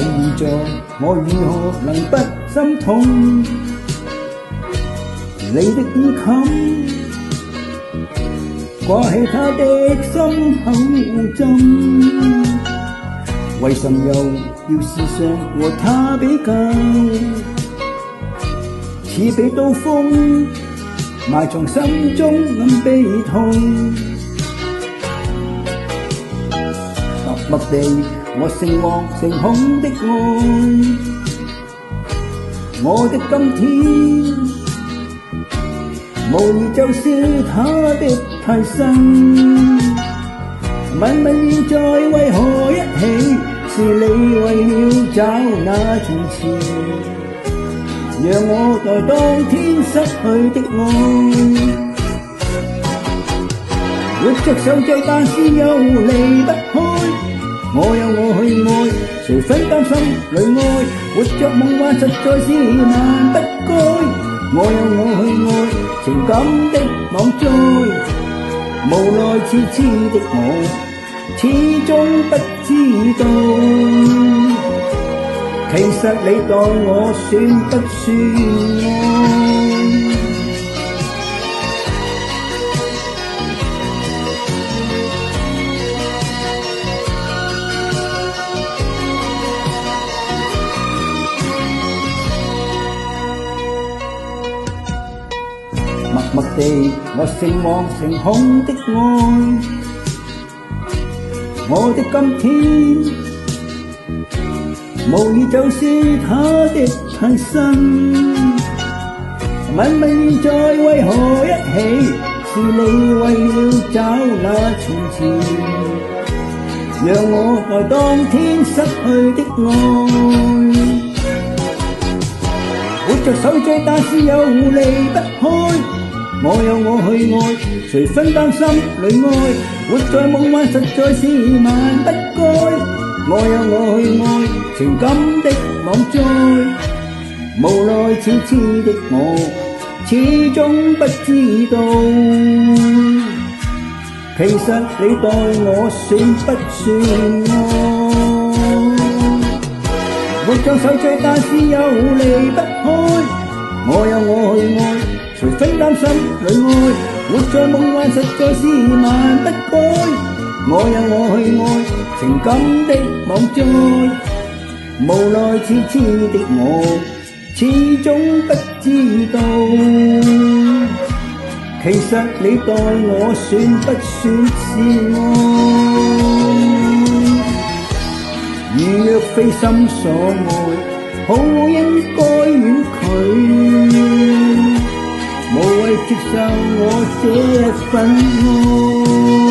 現在，我如何能不心痛？你的衣襟掛起他的心口針，為什又要時常和他比較？似被刀鋒埋藏心中暗悲痛，默默地我誠惶誠恐的愛，我的今天無疑就是他的替身。問問現在為何一起？是你為了找那從前，讓我待當天失去的愛。活着受罪，但是又離不開。我有我去愛，誰分擔心裏愛？活着夢幻實在是萬不該。我有我去愛，情感的網載。無奈痴痴的我，始終不知道，其實你待我算不算愛？默默地我誠惶誠恐的愛，我的今天無疑就是他的替身。問問現在為何一起？是你為了找那從前，讓我待當天失去的愛。活着受罪，但是又離不開。我有我去愛，誰分擔心裏愛？活在夢幻實在是萬不該。我有我去愛，情感的網載。無奈痴痴的我，始終不知道，其實你待我算不算愛？活着受罪，但是又離不開。我有我去愛，誰非擔心裏愛？活在夢幻實在是萬不該。我有我去愛，情感的網載。無奈痴痴的我，始終不知道，其實你待我算不算是愛？如若非心所愛，好應該遠距，無謂接受我這份愛。